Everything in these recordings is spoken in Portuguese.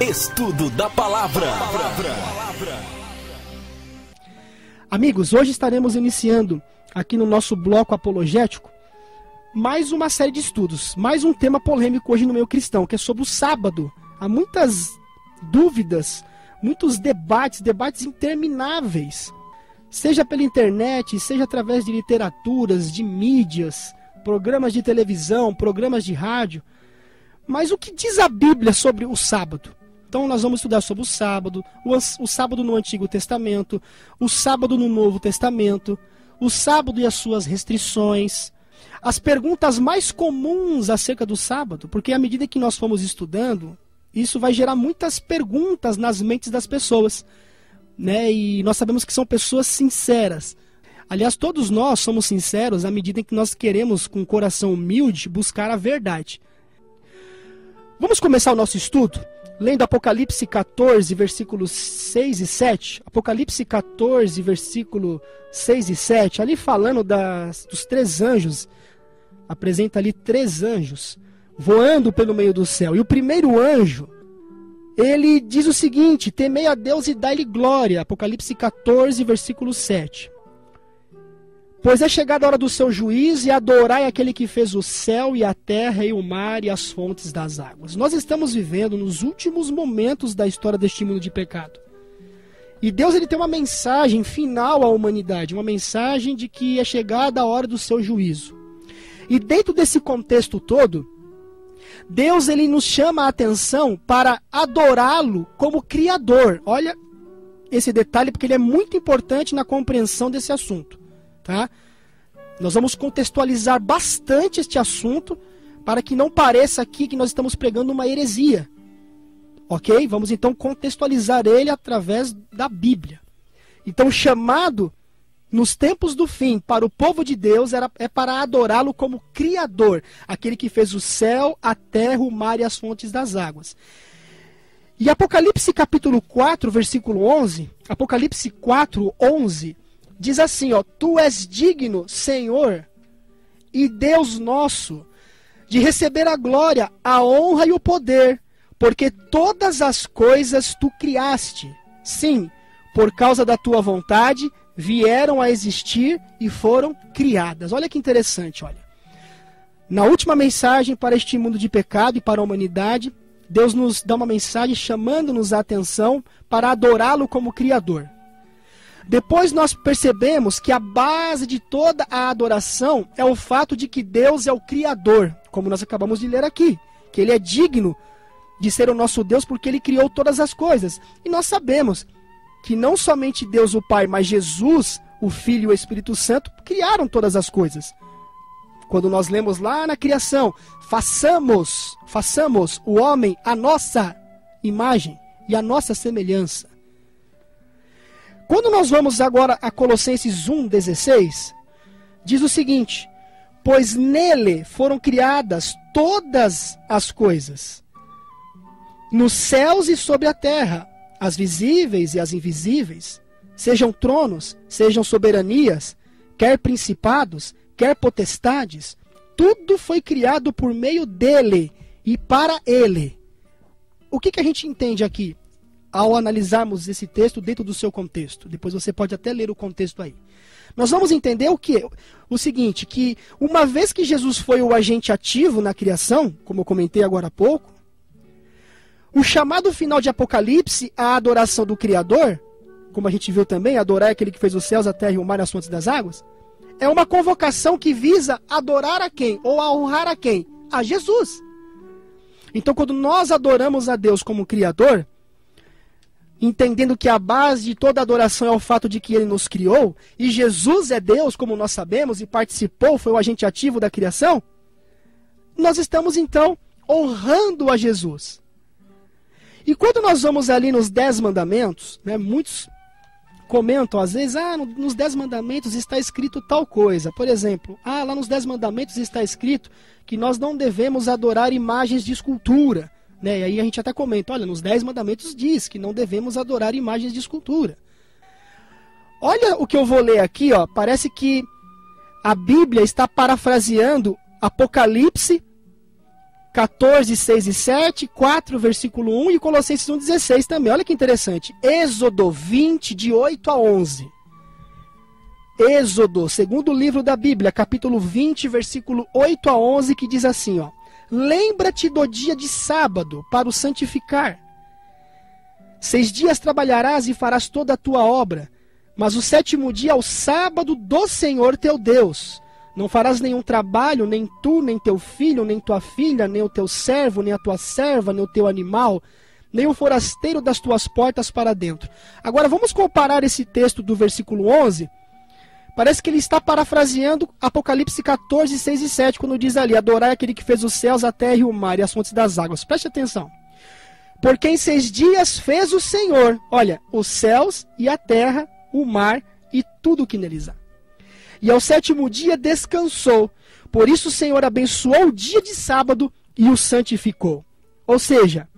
Estudo da Palavra. Amigos, hoje estaremos iniciando aqui no nosso bloco apologético mais uma série de estudos, mais um tema polêmico hoje no meio cristão, que é sobre o sábado. Há muitas dúvidas, muitos debates intermináveis, seja pela internet, seja através de literaturas, de mídias, programas de televisão, programas de rádio. Mas o que diz a Bíblia sobre o sábado? Então nós vamos estudar sobre o sábado no Antigo Testamento, o sábado no Novo Testamento, o sábado e as suas restrições, as perguntas mais comuns acerca do sábado, porque à medida que nós formos estudando, isso vai gerar muitas perguntas nas mentes das pessoas, né? E nós sabemos que são pessoas sinceras. Aliás, todos nós somos sinceros à medida em que nós queremos, com um coração humilde, buscar a verdade. Vamos começar o nosso estudo lendo Apocalipse 14, versículos 6 e 7. Apocalipse 14, versículo 6 e 7. Ali falando dos três anjos. Apresenta ali três anjos voando pelo meio do céu. E o primeiro anjo, ele diz o seguinte: temei a Deus e dai-lhe glória. Apocalipse 14, versículo 7. Pois é chegada a hora do seu juízo, e adorai aquele que fez o céu e a terra e o mar e as fontes das águas. Nós estamos vivendo nos últimos momentos da história deste mundo de pecado. E Deus, ele tem uma mensagem final à humanidade, uma mensagem de que é chegada a hora do seu juízo. E dentro desse contexto todo, Deus, ele nos chama a atenção para adorá-lo como Criador. Olha esse detalhe, porque ele é muito importante na compreensão desse assunto. Tá? Nós vamos contextualizar bastante este assunto para que não pareça aqui que nós estamos pregando uma heresia. Ok? Vamos então contextualizar ele através da Bíblia. Então o chamado nos tempos do fim para o povo de Deus é para adorá-lo como Criador, aquele que fez o céu, a terra, o mar e as fontes das águas. E Apocalipse capítulo 4, versículo 11, Apocalipse 4, 11, diz assim, ó: Tu és digno, Senhor e Deus nosso, de receber a glória, a honra e o poder, porque todas as coisas tu criaste. Sim, por causa da tua vontade, vieram a existir e foram criadas. Olha que interessante, olha. Na última mensagem para este mundo de pecado e para a humanidade, Deus nos dá uma mensagem chamando-nos a atenção para adorá-lo como Criador. Depois nós percebemos que a base de toda a adoração é o fato de que Deus é o Criador, como nós acabamos de ler aqui, que Ele é digno de ser o nosso Deus porque Ele criou todas as coisas. E nós sabemos que não somente Deus o Pai, mas Jesus, o Filho e o Espírito Santo criaram todas as coisas. Quando nós lemos lá na criação, façamos o homem a nossa imagem e a nossa semelhança. Quando nós vamos agora a Colossenses 1,16, diz o seguinte: pois nele foram criadas todas as coisas, nos céus e sobre a terra, as visíveis e as invisíveis, sejam tronos, sejam soberanias, quer principados, quer potestades, tudo foi criado por meio dele e para ele. O que a gente entende aqui ao analisarmos esse texto dentro do seu contexto? Depois você pode até ler o contexto aí. Nós vamos entender o quê? O seguinte, que uma vez que Jesus foi o agente ativo na criação, como eu comentei agora há pouco, o chamado final de Apocalipse, a adoração do Criador, como a gente viu também, adorar aquele que fez os céus, a terra e o mar e as fontes das águas, é uma convocação que visa adorar a quem? Ou a honrar a quem? A Jesus. Então, quando nós adoramos a Deus como Criador, entendendo que a base de toda adoração é o fato de que Ele nos criou, e Jesus é Deus, como nós sabemos, e participou, foi o agente ativo da criação, nós estamos então honrando a Jesus. E quando nós vamos ali nos 10 mandamentos, né, muitos comentam às vezes, nos 10 mandamentos está escrito tal coisa. Por exemplo, lá nos 10 mandamentos está escrito que nós não devemos adorar imagens de escultura. Né? E aí a gente até comenta, olha, nos 10 mandamentos diz que não devemos adorar imagens de escultura. Olha o que eu vou ler aqui, ó. Parece que a Bíblia está parafraseando Apocalipse 14, 6 e 7, 4, versículo 1 e Colossenses 1, 16 também. Olha que interessante. Êxodo 20, de 8 a 11. Êxodo, segundo livro da Bíblia, capítulo 20, versículo 8 a 11, que diz assim, ó. Lembra-te do dia de sábado para o santificar. 6 dias trabalharás e farás toda a tua obra, mas o 7º dia é o sábado do Senhor teu Deus. Não farás nenhum trabalho, nem tu, nem teu filho, nem tua filha, nem o teu servo, nem a tua serva, nem o teu animal, nem o forasteiro das tuas portas para dentro. Agora vamos comparar esse texto do versículo 11. Parece que ele está parafraseando Apocalipse 14, 6 e 7, quando diz ali, adorai aquele que fez os céus, a terra e o mar e as fontes das águas. Preste atenção. Porque em 6 dias fez o Senhor, olha, os céus e a terra, o mar e tudo o que neles há. E ao 7º dia descansou. Por isso o Senhor abençoou o dia de sábado e o santificou. Ou seja,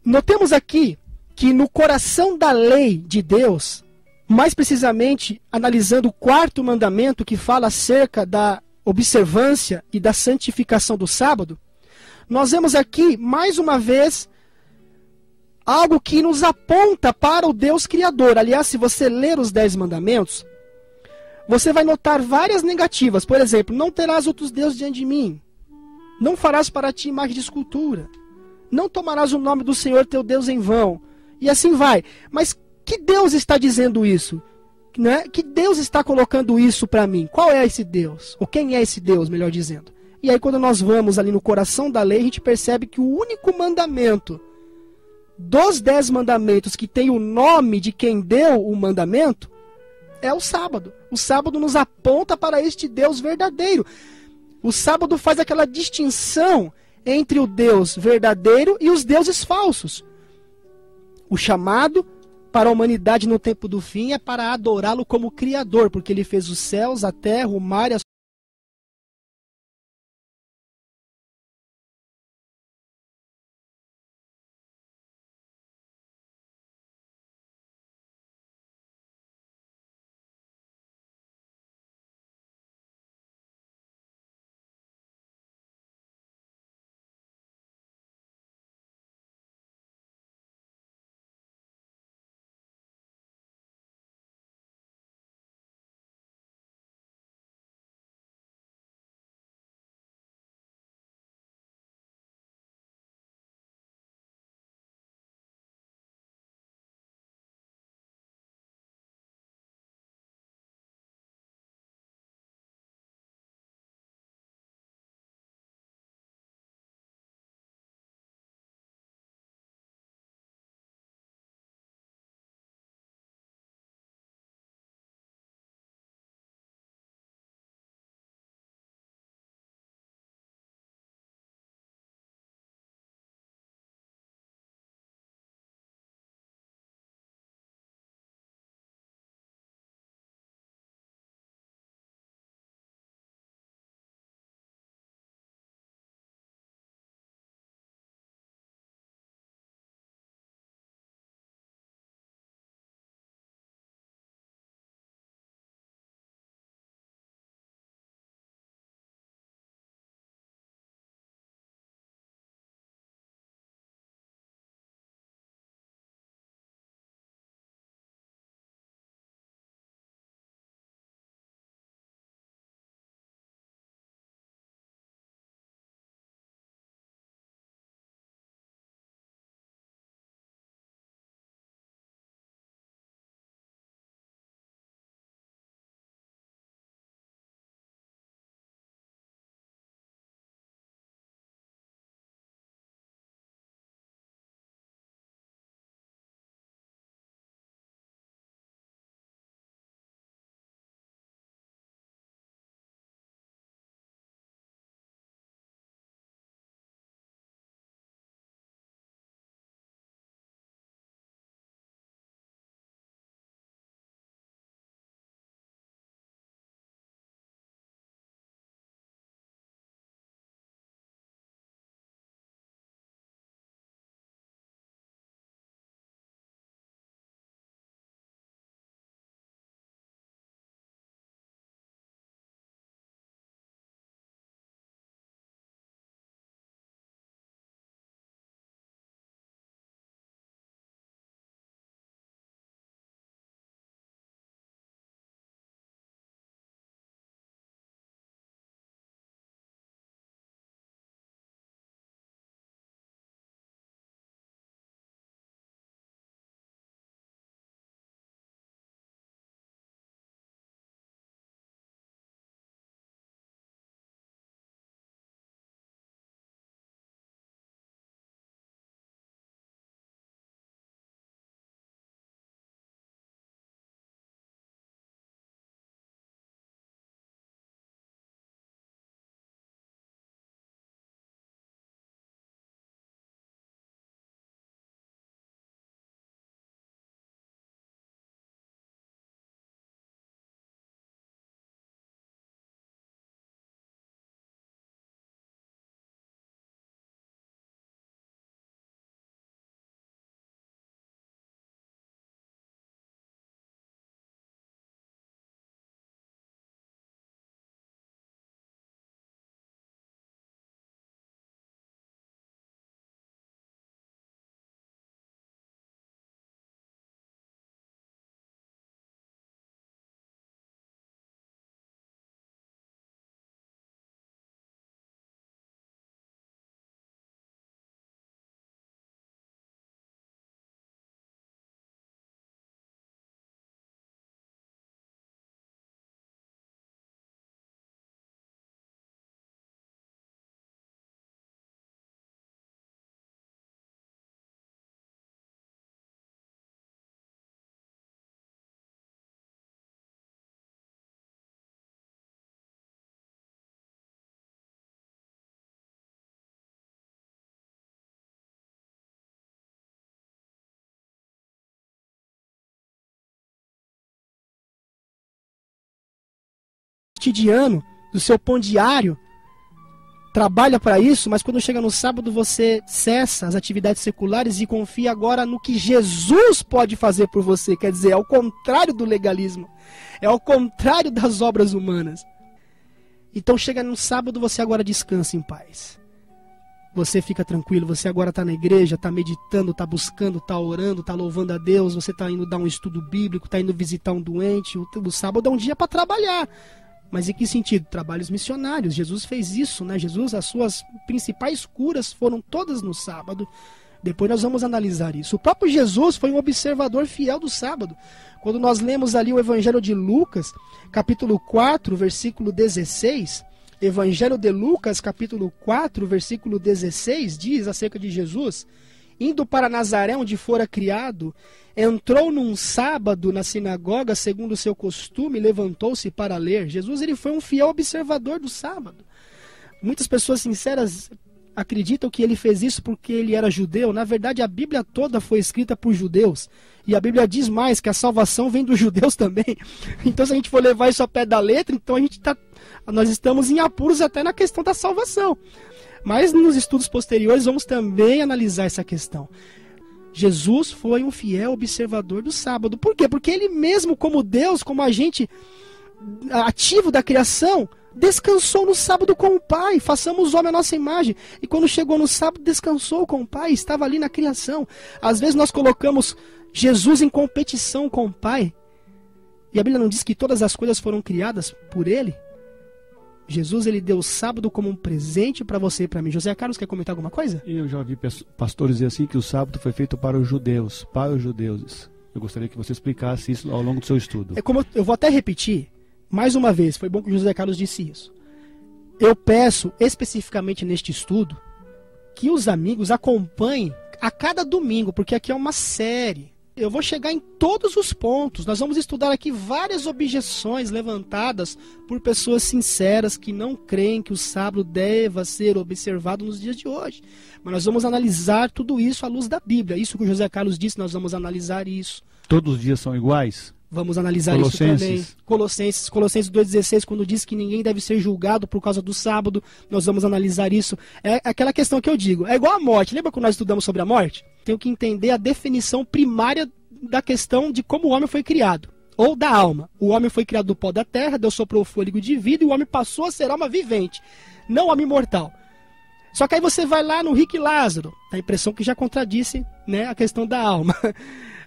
notemos aqui que no coração da lei de Deus, mais precisamente analisando o 4º mandamento que fala acerca da observância e da santificação do sábado, nós vemos aqui, mais uma vez, algo que nos aponta para o Deus Criador. Aliás, se você ler os 10 mandamentos, você vai notar várias negativas. Por exemplo, não terás outros deuses diante de mim. Não farás para ti imagem de escultura. Não tomarás o nome do Senhor teu Deus em vão. E assim vai. Mas que Deus está dizendo isso? Né? Que Deus está colocando isso para mim? Qual é esse Deus? Ou quem é esse Deus, melhor dizendo? E aí quando nós vamos ali no coração da lei, a gente percebe que o único mandamento dos 10 mandamentos que tem o nome de quem deu o mandamento é o sábado. O sábado nos aponta para este Deus verdadeiro. O sábado faz aquela distinção entre o Deus verdadeiro e os deuses falsos. O chamado para a humanidade no tempo do fim é para adorá-lo como Criador, porque ele fez os céus, a terra, o mar e as cotidiano, do seu pão diário, trabalha para isso, mas quando chega no sábado você cessa as atividades seculares e confia agora no que Jesus pode fazer por você. Quer dizer, é ao contrário do legalismo, é ao contrário das obras humanas. Então chega no sábado, você agora descansa em paz. Você fica tranquilo, você agora está na igreja, está meditando, está buscando, está orando, está louvando a Deus, você está indo dar um estudo bíblico, está indo visitar um doente. O sábado é um dia para trabalhar. Mas em que sentido? Trabalhos missionários. Jesus fez isso, né? Jesus, as suas principais curas foram todas no sábado. Depois nós vamos analisar isso. O próprio Jesus foi um observador fiel do sábado. Quando nós lemos ali o Evangelho de Lucas, capítulo 4, versículo 16, Evangelho de Lucas, capítulo 4, versículo 16, diz acerca de Jesus: indo para Nazaré, onde fora criado, entrou num sábado na sinagoga, segundo o seu costume, e levantou-se para ler. Jesus, ele foi um fiel observador do sábado. Muitas pessoas sinceras acreditam que ele fez isso porque ele era judeu. Na verdade, a Bíblia toda foi escrita por judeus. E a Bíblia diz mais que a salvação vem dos judeus também. Então, se a gente for levar isso ao pé da letra, então nós estamos em apuros até na questão da salvação. Mas nos estudos posteriores vamos também analisar essa questão. Jesus foi um fiel observador do sábado. Por quê? Porque ele mesmo, como Deus, como agente ativo da criação, descansou no sábado com o Pai. Façamos o homem à nossa imagem. E quando chegou no sábado, descansou com o Pai. Estava ali na criação. Às vezes nós colocamos Jesus em competição com o Pai. E a Bíblia não diz que todas as coisas foram criadas por Ele? Jesus, ele deu o sábado como um presente para você e para mim. José Carlos, quer comentar alguma coisa? Eu já ouvi pastores dizer assim que o sábado foi feito para os judeus, Eu gostaria que você explicasse isso ao longo do seu estudo. Eu vou até repetir, mais uma vez, foi bom que o José Carlos disse isso. Eu peço, especificamente neste estudo, que os amigos acompanhem a cada domingo, porque aqui é uma série. Eu vou chegar em todos os pontos. Nós vamos estudar aqui várias objeções levantadas por pessoas sinceras que não creem que o sábado deva ser observado nos dias de hoje. Mas nós vamos analisar tudo isso à luz da Bíblia. Isso que o José Carlos disse, nós vamos analisar isso. Todos os dias são iguais? Vamos analisar isso também. Colossenses 2,16, quando diz que ninguém deve ser julgado por causa do sábado, nós vamos analisar isso. É aquela questão que eu digo, é igual a morte. Lembra quando nós estudamos sobre a morte? Tenho que entender a definição primária da questão de como o homem foi criado, ou da alma. O homem foi criado do pó da terra, Deus soprou o fôlego de vida e o homem passou a ser alma vivente, não homem mortal. Só que aí você vai lá no Rick e Lázaro, a impressão que já contradisse, né, a questão da alma,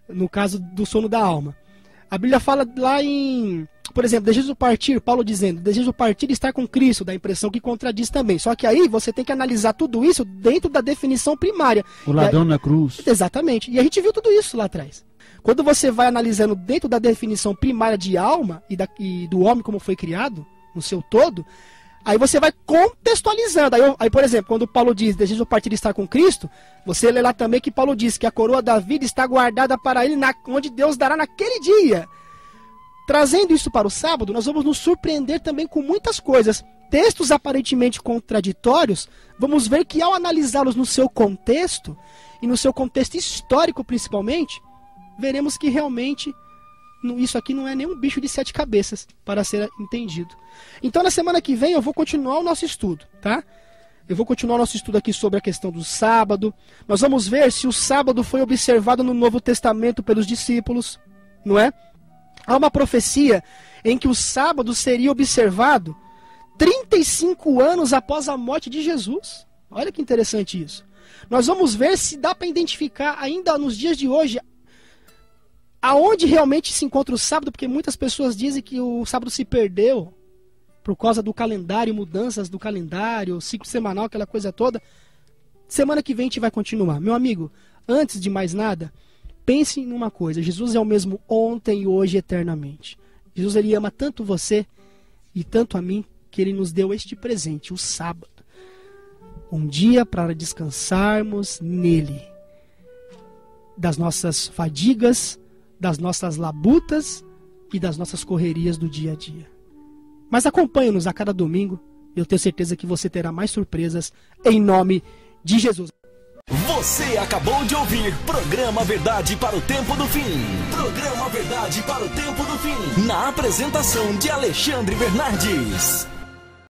no caso do sono da alma. A Bíblia fala lá em, por exemplo, desejo partir, Paulo dizendo, desejo partir e estar com Cristo, dá a impressão que contradiz também. Só que aí você tem que analisar tudo isso dentro da definição primária. O ladrão na cruz. Exatamente. E a gente viu tudo isso lá atrás. Quando você vai analisando dentro da definição primária de alma e do homem como foi criado, no seu todo, aí você vai contextualizando. Aí, por exemplo, quando Paulo diz, desejo partir e estar com Cristo, você lê lá também que Paulo diz que a coroa da vida está guardada para ele, onde Deus dará naquele dia. Trazendo isso para o sábado, nós vamos nos surpreender também com muitas coisas. Textos aparentemente contraditórios, vamos ver que ao analisá-los no seu contexto, e no seu contexto histórico principalmente, veremos que realmente isso aqui não é nenhum bicho de 7 cabeças para ser entendido. Então na semana que vem eu vou continuar o nosso estudo, tá? Eu vou continuar o nosso estudo aqui sobre a questão do sábado. Nós vamos ver se o sábado foi observado no Novo Testamento pelos discípulos, não é? Há uma profecia em que o sábado seria observado 35 anos após a morte de Jesus. Olha que interessante isso. Nós vamos ver se dá para identificar ainda nos dias de hoje aonde realmente se encontra o sábado, porque muitas pessoas dizem que o sábado se perdeu por causa do calendário, mudanças do calendário, ciclo semanal, aquela coisa toda. Semana que vem a gente vai continuar. Meu amigo, antes de mais nada, pense numa coisa. Jesus é o mesmo ontem, hoje e eternamente. Jesus, ele ama tanto você e tanto a mim, que ele nos deu este presente, o sábado. Um dia para descansarmos nele. Das nossas fadigas, das nossas labutas e das nossas correrias do dia a dia. Mas acompanhe-nos a cada domingo. Eu tenho certeza que você terá mais surpresas em nome de Jesus. Você acabou de ouvir Programa Verdade para o Tempo do Fim. Programa Verdade para o Tempo do Fim. Na apresentação de Alexandre Bernardes.